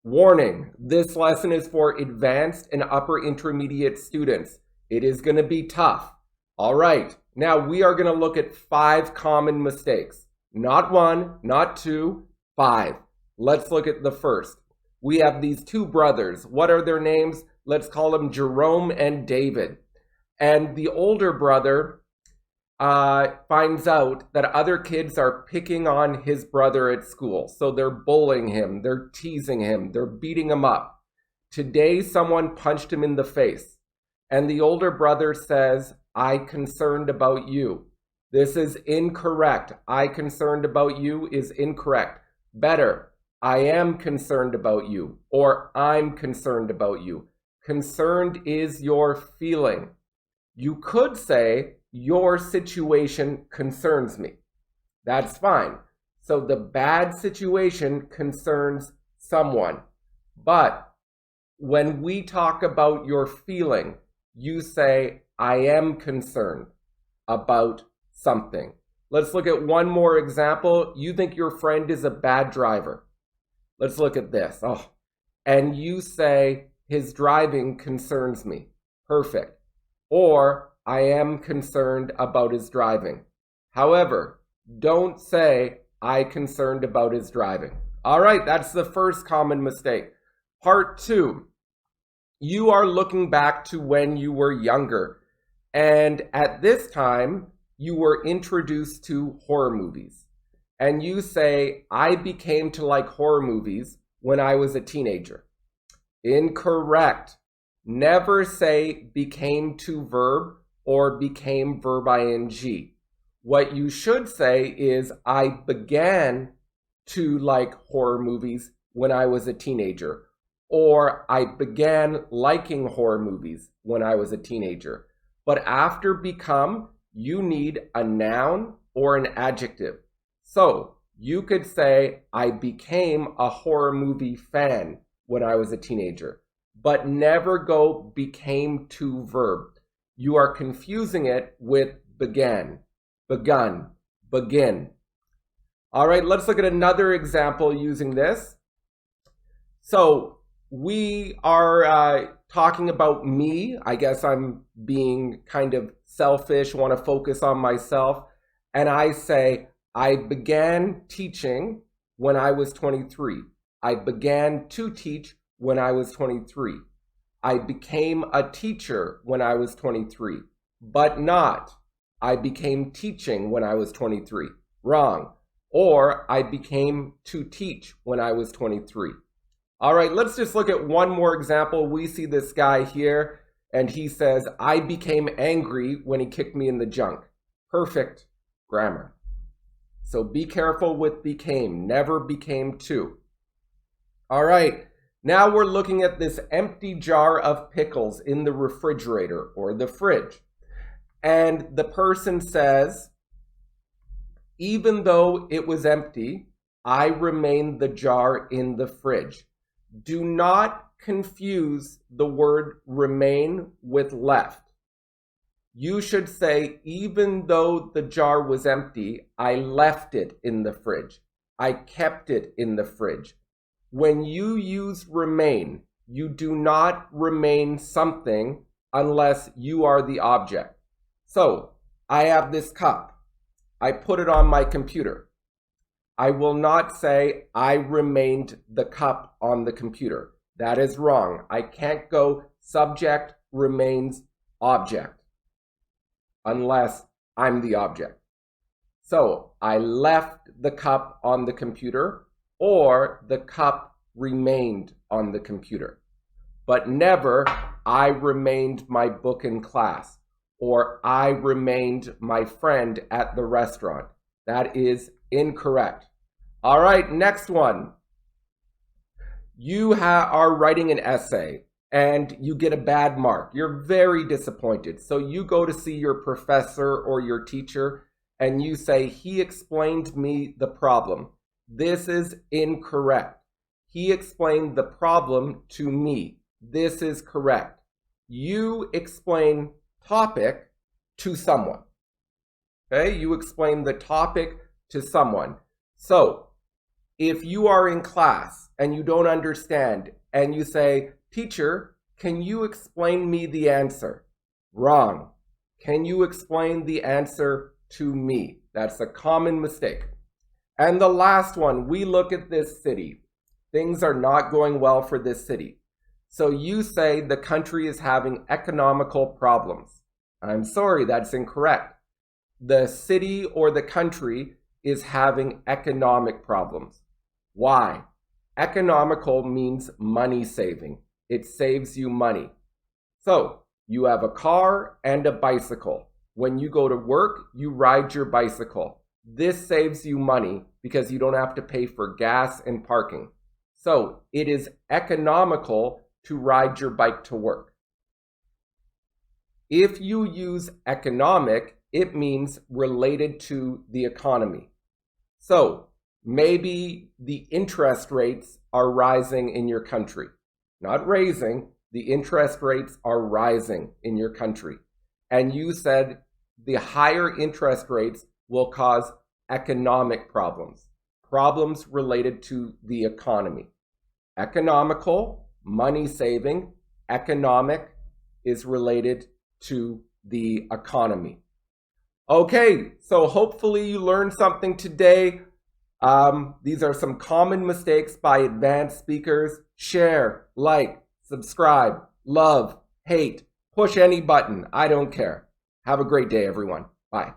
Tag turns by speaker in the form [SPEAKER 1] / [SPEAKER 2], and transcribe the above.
[SPEAKER 1] Warning, this lesson is for advanced and upper intermediate students. It is going to be tough. All right, now we are going to look at 5 common mistakes. Not 1, not 2, 5. Let's look at the first. We have these 2 brothers. What are their names? Let's call them Jerome and David. And the older brother finds out that other kids are picking on his brother at school. So they're bullying him, they're teasing him, they're beating him up. Today, someone punched him in the face. And the older brother says, "I concerned about you." This is incorrect. "I concerned about you" is incorrect. Better, "I am concerned about you," or "I'm concerned about you." Concerned is your feeling. You could say, "Your situation concerns me." That's fine. So the bad situation concerns someone. But when we talk about your feeling, you say, "I am concerned about something." Let's look at one more example. You think your friend is a bad driver. Let's look at this. And you say, "His driving concerns me." Perfect. Or, "I am concerned about his driving." However, don't say, "I concerned about his driving." All right, that's the first common mistake. Part 2, you are looking back to when you were younger. And at this time, you were introduced to horror movies. And you say, "I became to like horror movies when I was a teenager." Incorrect. Never say "became to" verb or "became" verb ing. What you should say is, "I began to like horror movies when I was a teenager," or "I began liking horror movies when I was a teenager." But after "become," you need a noun or an adjective. So you could say, "I became a horror movie fan when I was a teenager," but never go "became to" verb. You are confusing it with began, begun, begin. All right, let's look at another example using this. So we are talking about me. I guess I'm being kind of selfish, want to focus on myself. And I say, "I began teaching when I was 23. I began to teach when I was 23. I became a teacher when I was 23, but not I became teaching when I was 23. Wrong. Or I became to teach when I was 23. All right, let's just look at one more example. We see this guy here, and he says, "I became angry when he kicked me in the junk." Perfect grammar. So be careful with "became." Never "became to." All right. Now we're looking at this empty jar of pickles in the refrigerator or the fridge. And the person says, "Even though it was empty, I remained the jar in the fridge." Do not confuse the word "remain" with "left." You should say, "Even though the jar was empty, I left it in the fridge. I kept it in the fridge." When you use "remain," you do not remain something unless you are the object. So, I have this cup. I put it on my computer. I will not say, "I remained the cup on the computer." That is wrong. I can't go subject remains object unless I'm the object. So, I left the cup on the computer, or the cup remained on the computer. But never, "I remained my book in class," or "I remained my friend at the restaurant." That is incorrect. All right, next one. You are writing an essay and you get a bad mark. You're very disappointed. So you go to see your professor or your teacher and you say, "He explained me the problem." This is incorrect. "He explained the problem to me." This is correct. You explain topic to someone. Okay, you explain the topic to someone. So If you are in class and you don't understand and you say, "Teacher, can you explain me the answer?" Wrong. Can you explain the answer to me? That's a common mistake. And the last one, we look at this city. Things are not going well for this city. So you say the country is having economical problems. I'm sorry, that's incorrect. The city or the country is having economic problems. Why? Economical means money saving. It saves you money. So you have a car and a bicycle. When you go to work, you ride your bicycle. This saves you money because you don't have to pay for gas and parking. So it is economical to ride your bike to work. If you use economic, it means related to the economy. So maybe the interest rates are rising in your country. Not raising, the interest rates are rising in your country. And you said the higher interest rates will cause economic problems, problems related to the economy. Economical, money saving, economic is related to the economy. Okay, so hopefully you learned something today. These are some common mistakes by advanced speakers. Share, like, subscribe, love, hate, push any button. I don't care. Have a great day, everyone. Bye.